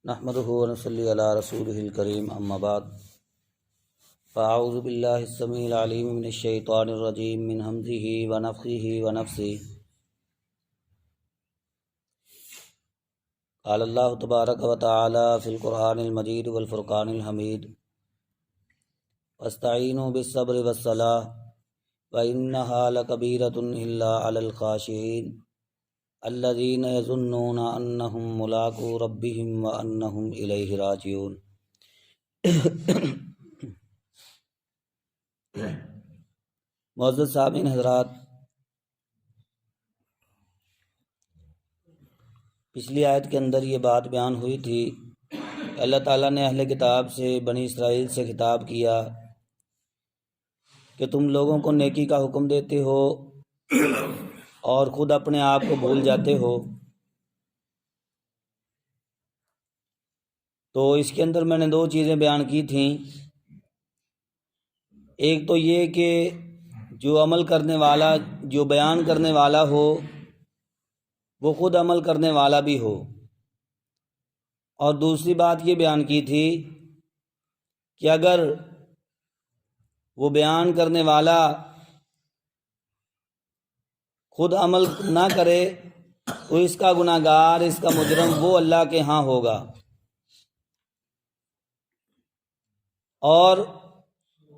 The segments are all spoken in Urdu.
نحمده ونصلي على رسوله الكريم اما بعد فاعوذ بالله السميع العليم من الشيطان الرجيم من همزه ونفخه ونفثه قال الله تبارك وتعالى في القرآن المجيد والفرقان الحميد واستعينوا بالصبر والصلاة وإنها لكبيرة إلا على الخاشعين الذين يظنون أنهم ملاقو ربهم وأنهم إليه راجعون۔ معزز سامعین حضرات، پچھلی آیت کے اندر یہ بات بیان ہوئی تھی کہ اللہ تعالیٰ نے اہل کتاب سے، بنی اسرائیل سے خطاب کیا کہ تم لوگوں کو نیکی کا حکم دیتے ہو اور خود اپنے آپ کو بھول جاتے ہو۔ تو اس کے اندر میں نے دو چیزیں بیان کی تھیں۔ ایک تو یہ کہ جو عمل کرنے والا، جو بیان کرنے والا ہو وہ خود عمل کرنے والا بھی ہو، اور دوسری بات یہ بیان کی تھی کہ اگر وہ بیان کرنے والا خود عمل نہ کرے تو اس کا گناہ گار، اس کا مجرم وہ اللہ کے ہاں ہوگا۔ اور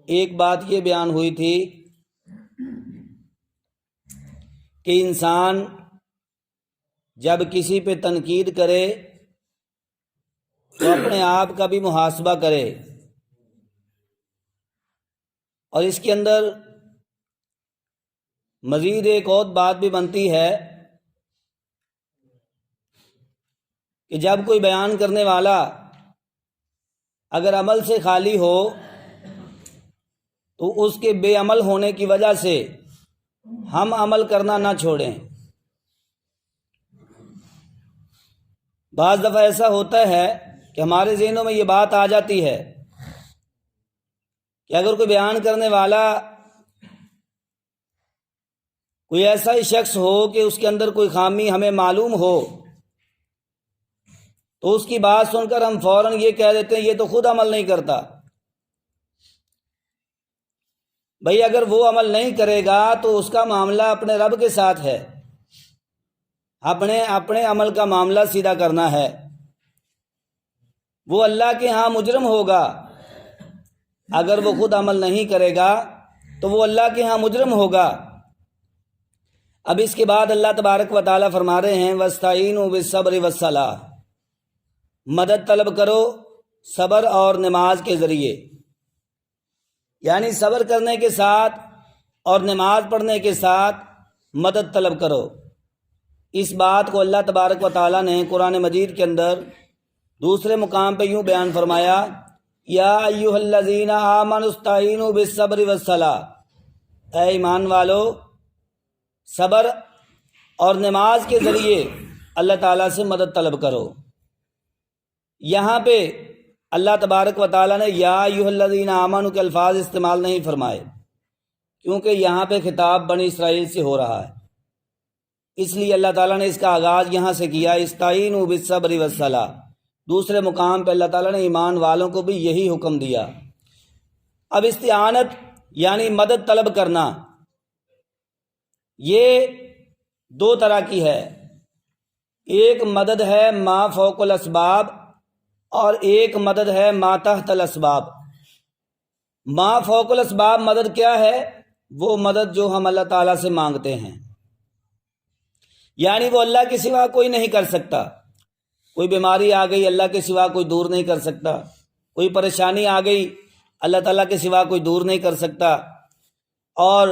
ایک بات یہ بیان ہوئی تھی کہ انسان جب کسی پہ تنقید کرے تو اپنے آپ کا بھی محاسبہ کرے، اور اس کے اندر مزید ایک اور بات بھی بنتی ہے کہ جب کوئی بیان کرنے والا اگر عمل سے خالی ہو تو اس کے بے عمل ہونے کی وجہ سے ہم عمل کرنا نہ چھوڑیں۔ بعض دفعہ ایسا ہوتا ہے کہ ہمارے ذہنوں میں یہ بات آ جاتی ہے کہ اگر کوئی بیان کرنے والا کوئی ایسا ہی شخص ہو کہ اس کے اندر کوئی خامی ہمیں معلوم ہو تو اس کی بات سن کر ہم فوراً یہ کہہ دیتے ہیں یہ تو خود عمل نہیں کرتا۔ بھئی اگر وہ عمل نہیں کرے گا تو اس کا معاملہ اپنے رب کے ساتھ ہے، اپنے عمل کا معاملہ سیدھا کرنا ہے۔ وہ اللہ کے ہاں مجرم ہوگا، اگر وہ خود عمل نہیں کرے گا تو وہ اللہ کے ہاں مجرم ہوگا۔ اب اس کے بعد اللہ تبارک و تعالیٰ فرما رہے ہیں وَاسْتَعِينُوا بِالصَّبْرِ وَالصَّلَاةِ، مدد طلب کرو صبر اور نماز کے ذریعے، یعنی صبر کرنے کے ساتھ اور نماز پڑھنے کے ساتھ مدد طلب کرو۔ اس بات کو اللہ تبارک و تعالیٰ نے قرآن مجید کے اندر دوسرے مقام پہ یوں بیان فرمایا یا ایھا الذین آمنوا استعینوا بالصبر والصلاۃ، اے ایمان والو صبر اور نماز کے ذریعے اللہ تعالیٰ سے مدد طلب کرو۔ یہاں پہ اللہ تبارک و تعالیٰ نے یا ایھا الذین آمنوا کے الفاظ استعمال نہیں فرمائے، کیونکہ یہاں پہ خطاب بنی اسرائیل سے ہو رہا ہے، اس لیے اللہ تعالیٰ نے اس کا آغاز یہاں سے کیا استعینوا بالصبر والصلاۃ۔ دوسرے مقام پہ اللہ تعالیٰ نے ایمان والوں کو بھی یہی حکم دیا۔ اب استعانت یعنی مدد طلب کرنا یہ دو طرح کی ہے، ایک مدد ہے ما فوق الاسباب اور ایک مدد ہے ما تحت الاسباب۔ ما فوق الاسباب مدد کیا ہے؟ وہ مدد جو ہم اللہ تعالیٰ سے مانگتے ہیں، یعنی وہ اللہ کے سوا کوئی نہیں کر سکتا۔ کوئی بیماری آ گئی اللہ کے سوا کوئی دور نہیں کر سکتا، کوئی پریشانی آ گئی اللہ تعالیٰ کے سوا کوئی دور نہیں کر سکتا، اور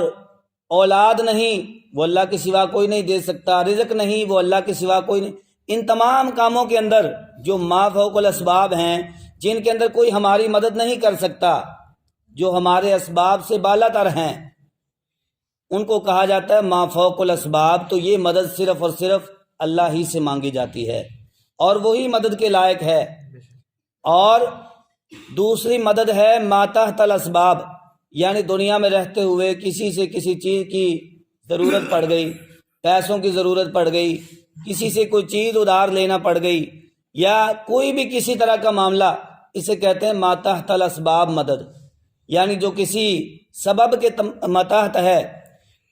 اولاد نہیں وہ اللہ کے سوا کوئی نہیں دے سکتا، رزق نہیں وہ اللہ کے سوا کوئی نہیں۔ ان تمام کاموں کے اندر جو ما فوق الاسباب ہیں، جن کے اندر کوئی ہماری مدد نہیں کر سکتا، جو ہمارے اسباب سے بالا تر ہیں، ان کو کہا جاتا ہے ما فوق الاسباب۔ تو یہ مدد صرف اور صرف اللہ ہی سے مانگی جاتی ہے اور وہی مدد کے لائق ہے۔ اور دوسری مدد ہے ما تحت الاسباب، یعنی دنیا میں رہتے ہوئے کسی سے کسی چیز کی ضرورت پڑ گئی، پیسوں کی ضرورت پڑ گئی، کسی سے کوئی چیز ادھار لینا پڑ گئی، یا کوئی بھی کسی طرح کا معاملہ، اسے کہتے ہیں ما تحت الاسباب مدد، یعنی جو کسی سبب کے ماتحت ہے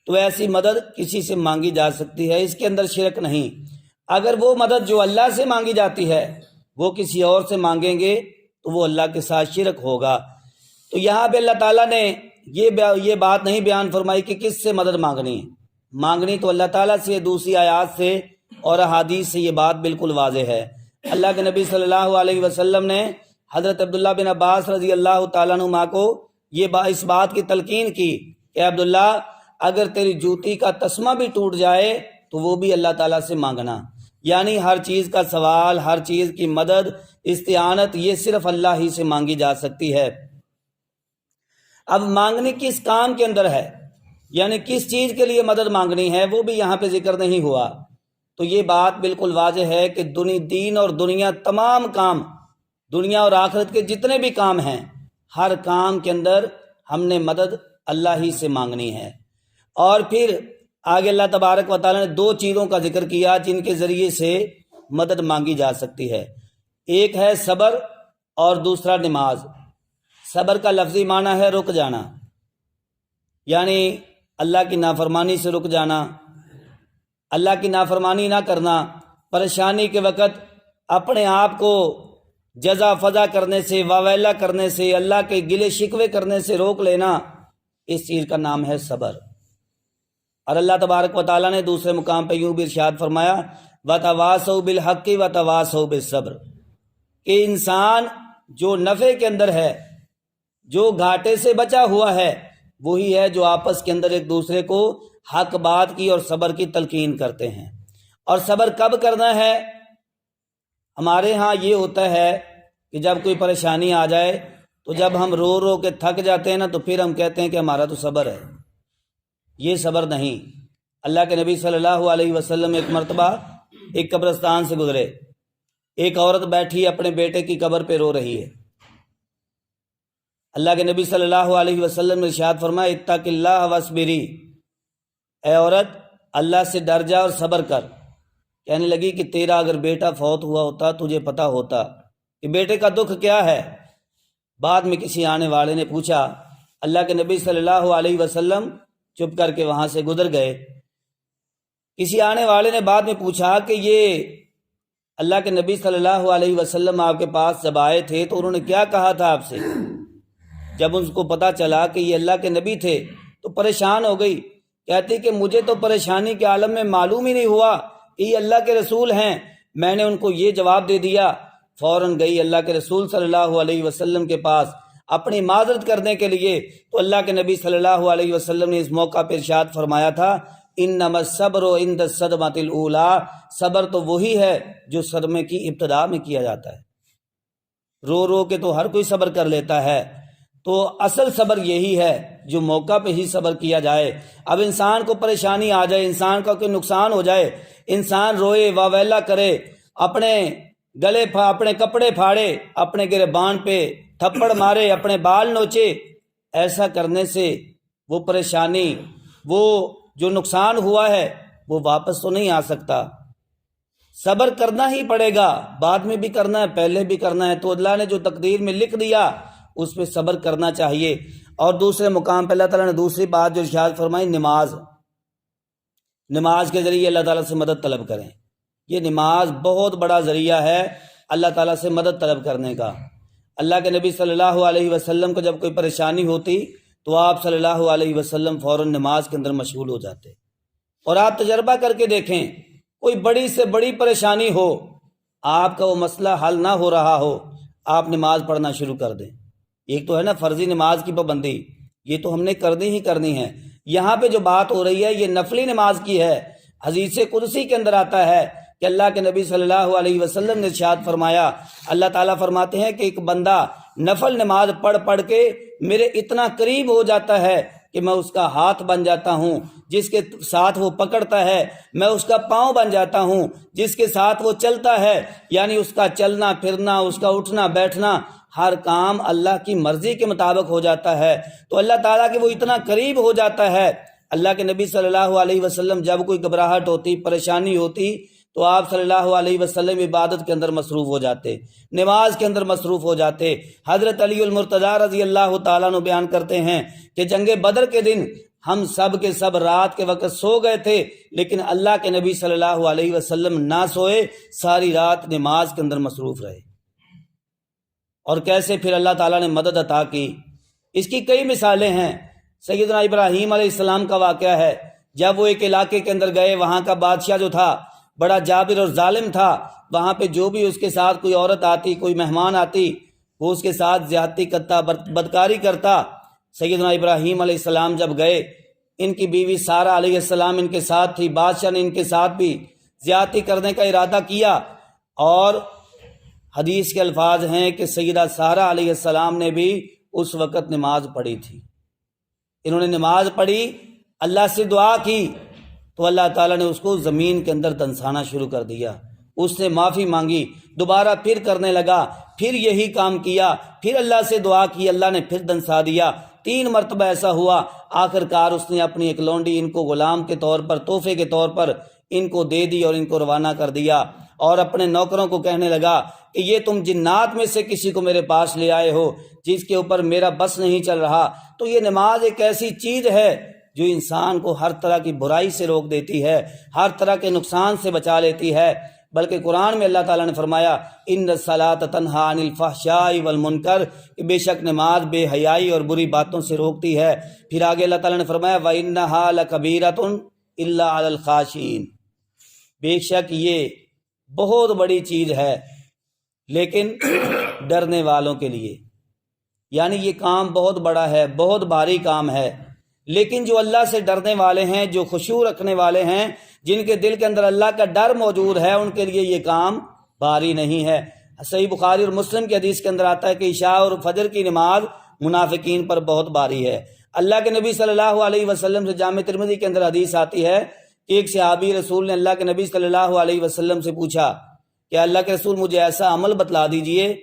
تو ایسی مدد کسی سے مانگی جا سکتی ہے، اس کے اندر شرک نہیں۔ اگر وہ مدد جو اللہ سے مانگی جاتی ہے وہ کسی اور سے مانگیں گے تو وہ اللہ کے ساتھ شرک ہوگا۔ تو یہاں پہ اللہ تعالیٰ نے یہ بات نہیں بیان فرمائی کہ کس سے مدد مانگنی ہے، مانگنی تو اللہ تعالیٰ سے، دوسری آیات سے اور احادیث سے یہ بات بالکل واضح ہے۔ اللہ کے نبی صلی اللہ علیہ وسلم نے حضرت عبداللہ بن عباس رضی اللہ تعالیٰ عنہ کو اس بات کی تلقین کی کہ عبداللہ اگر تیری جوتی کا تسمہ بھی ٹوٹ جائے تو وہ بھی اللہ تعالیٰ سے مانگنا، یعنی ہر چیز کا سوال، ہر چیز کی مدد، استعانت یہ صرف اللہ ہی سے مانگی جا سکتی ہے۔ اب مانگنی کس کام کے اندر ہے، یعنی کس چیز کے لیے مدد مانگنی ہے، وہ بھی یہاں پہ ذکر نہیں ہوا۔ تو یہ بات بالکل واضح ہے کہ دین اور دنیا، تمام کام، دنیا اور آخرت کے جتنے بھی کام ہیں، ہر کام کے اندر ہم نے مدد اللہ ہی سے مانگنی ہے۔ اور پھر آگے اللہ تبارک و تعالیٰ نے دو چیزوں کا ذکر کیا جن کے ذریعے سے مدد مانگی جا سکتی ہے، ایک ہے صبر اور دوسرا نماز۔ صبر کا لفظی معنی ہے رک جانا، یعنی اللہ کی نافرمانی سے رک جانا، اللہ کی نافرمانی نہ کرنا، پریشانی کے وقت اپنے آپ کو جزا فضا کرنے سے، واویلا کرنے سے، اللہ کے گلے شکوے کرنے سے روک لینا، اس چیز کا نام ہے صبر۔ اور اللہ تبارک و تعالیٰ نے دوسرے مقام پہ یوں بھی ارشاد فرمایا وَتَوَاصَوْا بِالْحَقِّ وَتَوَاصَوْا بِالصَّبْرِ، کہ انسان جو نفع کے اندر ہے، جو گھاٹے سے بچا ہوا ہے، وہی ہے جو آپس کے اندر ایک دوسرے کو حق بات کی اور صبر کی تلقین کرتے ہیں۔ اور صبر کب کرنا ہے؟ ہمارے ہاں یہ ہوتا ہے کہ جب کوئی پریشانی آ جائے تو جب ہم رو رو کے تھک جاتے ہیں نا تو پھر ہم کہتے ہیں کہ ہمارا تو صبر ہے، یہ صبر نہیں۔ اللہ کے نبی صلی اللہ علیہ وسلم ایک مرتبہ ایک قبرستان سے گزرے، ایک عورت بیٹھی اپنے بیٹے کی قبر پہ رو رہی ہے۔ اللہ کے نبی صلی اللہ علیہ وسلم نے ارشاد فرمایا اتق اللہ واصبری، اے عورت اللہ سے ڈر جا اور صبر کر۔ کہنے لگی کہ تیرا اگر بیٹا فوت ہوا ہوتا تجھے پتا ہوتا کہ بیٹے کا دکھ کیا ہے۔ بعد میں کسی آنے والے نے پوچھا، اللہ کے نبی صلی اللہ علیہ وسلم چپ کر کے وہاں سے گزر گئے۔ کسی آنے والے نے بعد میں پوچھا کہ یہ اللہ کے نبی صلی اللہ علیہ وسلم آپ کے پاس جب آئے تھے تو انہوں نے کیا کہا تھا آپ سے؟ جب ان کو پتا چلا کہ یہ اللہ کے نبی تھے تو پریشان ہو گئی، کہتی کہ مجھے تو پریشانی کے عالم میں معلوم ہی نہیں ہوا کہ یہ اللہ کے رسول ہیں، میں نے ان کو یہ جواب دے دیا۔ فوراً گئی اللہ کے رسول صلی اللہ علیہ وسلم کے پاس اپنی معذرت کرنے کے لیے، تو اللہ کے نبی صلی اللہ علیہ وسلم نے اس موقع پہ ارشاد فرمایا تھا انما الصبر عند الصدمۃ الاولی، صبر تو وہی ہے جو صدمے کی ابتدا میں کیا جاتا ہے۔ رو رو کے تو ہر کوئی صبر کر لیتا ہے، تو اصل صبر یہی ہے جو موقع پہ ہی صبر کیا جائے۔ اب انسان کو پریشانی آ جائے، انسان کا کوئی نقصان ہو جائے، انسان روئے واویلا کرے، اپنے گلے اپنے کپڑے پھاڑے، اپنے گریبان پہ تھپڑ مارے، اپنے بال نوچے، ایسا کرنے سے وہ پریشانی، وہ جو نقصان ہوا ہے وہ واپس تو نہیں آ سکتا۔ صبر کرنا ہی پڑے گا، بعد میں بھی کرنا ہے، پہلے بھی کرنا ہے۔ تو اللہ نے جو تقدیر میں لکھ دیا اس پہ صبر کرنا چاہیے۔ اور دوسرے مقام پہ اللہ تعالیٰ نے دوسری بات جو ارشاد فرمائی، نماز کے ذریعے اللہ تعالیٰ سے مدد طلب کریں۔ یہ نماز بہت بڑا ذریعہ ہے اللہ تعالیٰ سے مدد طلب کرنے کا۔ اللہ کے نبی صلی اللہ علیہ وسلم کو جب کوئی پریشانی ہوتی تو آپ صلی اللہ علیہ وسلم فوراً نماز کے اندر مشغول ہو جاتے۔ اور آپ تجربہ کر کے دیکھیں، کوئی بڑی سے بڑی پریشانی ہو، آپ کا وہ مسئلہ حل نہ ہو رہا ہو، آپ نماز پڑھنا شروع کر دیں۔ ایک تو ہے نا فرضی نماز کی پابندی، یہ تو ہم نے کرنی ہی کرنی ہے۔ یہاں پہ جو بات ہو رہی ہے یہ نفلی نماز کی ہے۔ حدیث قدسی کے اندر آتا ہے کہ اللہ کے نبی صلی اللہ علیہ وسلم نے ارشاد فرمایا، اللہ تعالیٰ فرماتے ہیں کہ ایک بندہ نفل نماز پڑھ پڑھ کے میرے اتنا قریب ہو جاتا ہے کہ میں اس کا ہاتھ بن جاتا ہوں، جس کے ساتھ وہ پکڑتا ہے، میں اس کا پاؤں بن جاتا ہوں، جس کے ساتھ وہ چلتا ہے، یعنی اس کا چلنا پھرنا، اس کا اٹھنا بیٹھنا، ہر کام اللہ کی مرضی کے مطابق ہو جاتا ہے۔ تو اللہ تعالیٰ کہ وہ اتنا قریب ہو جاتا ہے۔ اللہ کے نبی صلی اللہ علیہ وسلم جب کوئی گھبراہٹ ہوتی، پریشانی ہوتی تو آپ صلی اللہ علیہ وسلم عبادت کے اندر مصروف ہو جاتے، نماز کے اندر مصروف ہو جاتے۔ حضرت علی المرتضیٰ رضی اللہ تعالیٰ عنہ بیان کرتے ہیں کہ جنگ بدر کے دن ہم سب کے سب رات کے وقت سو گئے تھے، لیکن اللہ کے نبی صلی اللہ علیہ وسلم نہ سوئے، ساری رات نماز کے اندر مصروف رہے۔ اور کیسے پھر اللہ تعالیٰ نے مدد عطا کی، اس کی کئی مثالیں ہیں۔ سیدنا ابراہیم علیہ السلام کا واقعہ ہے، جب وہ ایک علاقے کے اندر گئے، وہاں کا بادشاہ جو تھا بڑا جابر اور ظالم تھا، وہاں پہ جو بھی اس کے ساتھ کوئی عورت آتی، کوئی مہمان آتی، وہ اس کے ساتھ زیادتی کرتا، بدکاری کرتا۔ سیدنا ابراہیم علیہ السلام جب گئے، ان کی بیوی سارہ علیہ السلام ان کے ساتھ تھی، بادشاہ نے ان کے ساتھ بھی زیادتی کرنے کا ارادہ کیا، اور حدیث کے الفاظ ہیں کہ سیدہ سارہ علیہ السلام نے بھی اس وقت نماز پڑھی تھی۔ انہوں نے نماز پڑھی، اللہ سے دعا کی، تو اللہ تعالیٰ نے اس کو زمین کے اندر دنسانا شروع کر دیا۔ اس نے معافی مانگی، دوبارہ پھر کرنے لگا، پھر یہی کام کیا، پھر اللہ سے دعا کی، اللہ نے پھر دنسا دیا۔ 3 مرتبہ ایسا ہوا، آخر کار اس نے اپنی ایک لونڈی ان کو غلام کے طور پر، تحفے کے طور پر ان کو دے دی اور ان کو روانہ کر دیا، اور اپنے نوکروں کو کہنے لگا کہ یہ تم جنات میں سے کسی کو میرے پاس لے آئے ہو جس کے اوپر میرا بس نہیں چل رہا۔ تو یہ نماز ایک ایسی چیز ہے جو انسان کو ہر طرح کی برائی سے روک دیتی ہے، ہر طرح کے نقصان سے بچا لیتی ہے۔ بلکہ قرآن میں اللہ تعالیٰ نے فرمایا ان الصلاۃ تنہی عن الفحشاء والمنکر، کہ بے شک نماز بے حیائی اور بری باتوں سے روکتی ہے۔ پھر آگے اللہ تعالیٰ نے فرمایا وَإِنَّهَا لَكَبِيرَةٌ إِلَّا عَلَى الْخَاشِعِينَ، بے شک یہ بہت بڑی چیز ہے لیکن ڈرنے والوں کے لیے، یعنی یہ کام بہت بڑا ہے، بہت بھاری کام ہے، لیکن جو اللہ سے ڈرنے والے ہیں، جو خشوع رکھنے والے ہیں، جن کے دل کے اندر اللہ کا ڈر موجود ہے، ان کے لیے یہ کام بھاری نہیں ہے۔ صحیح بخاری اور مسلم کی حدیث کے اندر آتا ہے کہ عشاء اور فجر کی نماز منافقین پر بہت بھاری ہے۔ اللہ کے نبی صلی اللہ علیہ وسلم سے جامع ترمذی کے اندر حدیث آتی ہے کہ ایک صحابی رسول نے اللہ کے نبی صلی اللہ علیہ وسلم سے پوچھا کہ اللہ کے رسول مجھے ایسا عمل بتلا دیجئے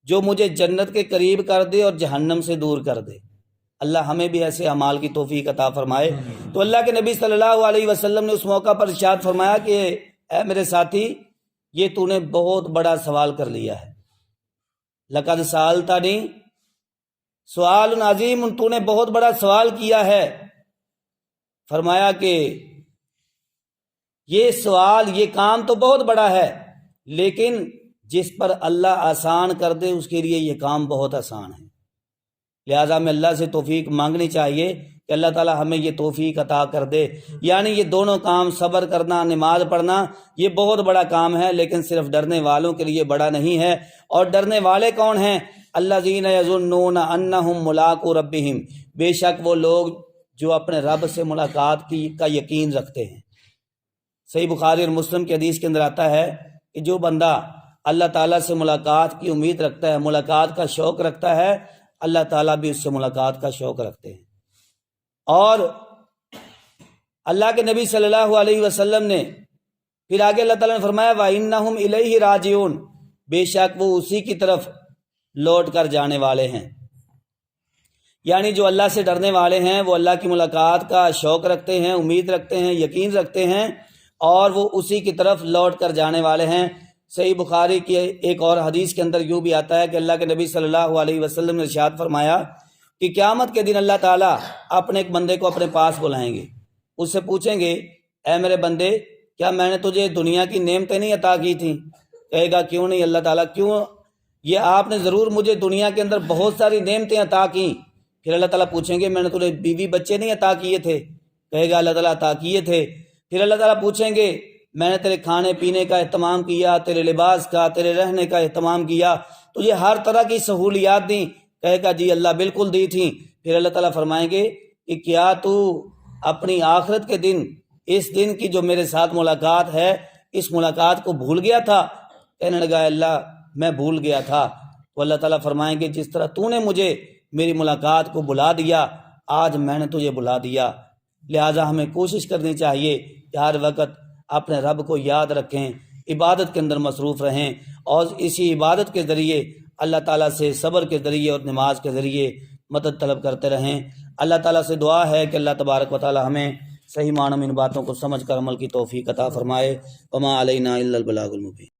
جو مجھے جنت کے قریب کر دے اور جہنم سے دور کر دے۔ اللہ ہمیں بھی ایسے اعمال کی توفیق عطا فرمائے۔ تو اللہ کے نبی صلی اللہ علیہ وسلم نے اس موقع پر ارشاد فرمایا کہ اے میرے ساتھی، یہ تو نے بہت بڑا سوال کر لیا ہے، لقد سألتنی سؤال عظیم، تو نے بہت بڑا سوال کیا ہے۔ فرمایا کہ یہ سوال، یہ کام تو بہت بڑا ہے، لیکن جس پر اللہ آسان کر دے اس کے لیے یہ کام بہت آسان ہے۔ لہٰذا ہمیں اللہ سے توفیق مانگنی چاہیے کہ اللہ تعالی ہمیں یہ توفیق عطا کر دے۔ یعنی یہ دونوں کام، صبر کرنا، نماز پڑھنا، یہ بہت بڑا کام ہے، لیکن صرف ڈرنے والوں کے لیے بڑا نہیں ہے۔ اور ڈرنے والے کون ہیں؟ الذین یظنون انہم ملاقو ربہم، بے شک وہ لوگ جو اپنے رب سے ملاقات کا یقین رکھتے ہیں۔ صحیح بخاری اور مسلم کی حدیث کے اندر آتا ہے کہ جو بندہ اللہ تعالیٰ سے ملاقات کی امید رکھتا ہے، ملاقات کا شوق رکھتا ہے، اللہ تعالیٰ بھی اس سے ملاقات کا شوق رکھتے ہیں۔ اور اللہ کے نبی صلی اللہ علیہ وسلم نے پھر آگے اللہ تعالیٰ نے فرمایا وَإِنَّهُمْ إِلَيْهِ رَاجِعُونَ، بے شک وہ اسی کی طرف لوٹ کر جانے والے ہیں۔ یعنی جو اللہ سے ڈرنے والے ہیں وہ اللہ کی ملاقات کا شوق رکھتے ہیں، امید رکھتے ہیں، یقین رکھتے ہیں، اور وہ اسی کی طرف لوٹ کر جانے والے ہیں۔ صحیح بخاری کی ایک اور حدیث کے اندر یوں بھی آتا ہے کہ اللہ کے نبی صلی اللہ علیہ وسلم نے ارشاد فرمایا کہ قیامت کے دن اللہ تعالیٰ اپنے ایک بندے کو اپنے پاس بلائیں گے، اس سے پوچھیں گے اے میرے بندے، کیا میں نے تجھے دنیا کی نعمتیں نہیں عطا کی تھیں؟ کہے گا کیوں نہیں اللہ تعالیٰ، کیوں؟ یہ آپ نے ضرور مجھے دنیا کے اندر بہت ساری نعمتیں عطا کیں۔ پھر اللہ تعالیٰ پوچھیں گے میں نے تجھے بیوی بچے نہیں عطا کیے تھے؟ کہے گا اللہ تعالیٰ عطا کیے تھے۔ پھر اللہ تعالیٰ پوچھیں گے میں نے تیرے کھانے پینے کا اہتمام کیا، تیرے لباس کا، تیرے رہنے کا اہتمام کیا، تجھے ہر طرح کی سہولیات دیں؟ کہے گا جی اللہ بالکل دی تھیں۔ پھر اللہ تعالیٰ فرمائیں گے کہ کیا تو اپنی آخرت کے دن، اس دن کی جو میرے ساتھ ملاقات ہے، اس ملاقات کو بھول گیا تھا؟ کہنے لگا اللہ میں بھول گیا تھا۔ تو اللہ تعالیٰ فرمائیں گے جس طرح تو نے مجھے میری ملاقات کو بلا دیا، آج میں نے تجھے بلا دیا۔ لہٰذا ہمیں کوشش کرنی چاہیے کہ ہر وقت اپنے رب کو یاد رکھیں، عبادت کے اندر مصروف رہیں، اور اسی عبادت کے ذریعے اللہ تعالیٰ سے صبر کے ذریعے اور نماز کے ذریعے مدد طلب کرتے رہیں۔ اللہ تعالیٰ سے دعا ہے کہ اللہ تبارک و تعالیٰ ہمیں صحیح معنوں میں ان باتوں کو سمجھ کر عمل کی توفیق عطا فرمائے۔ وما علینا الا البلاغ المبین۔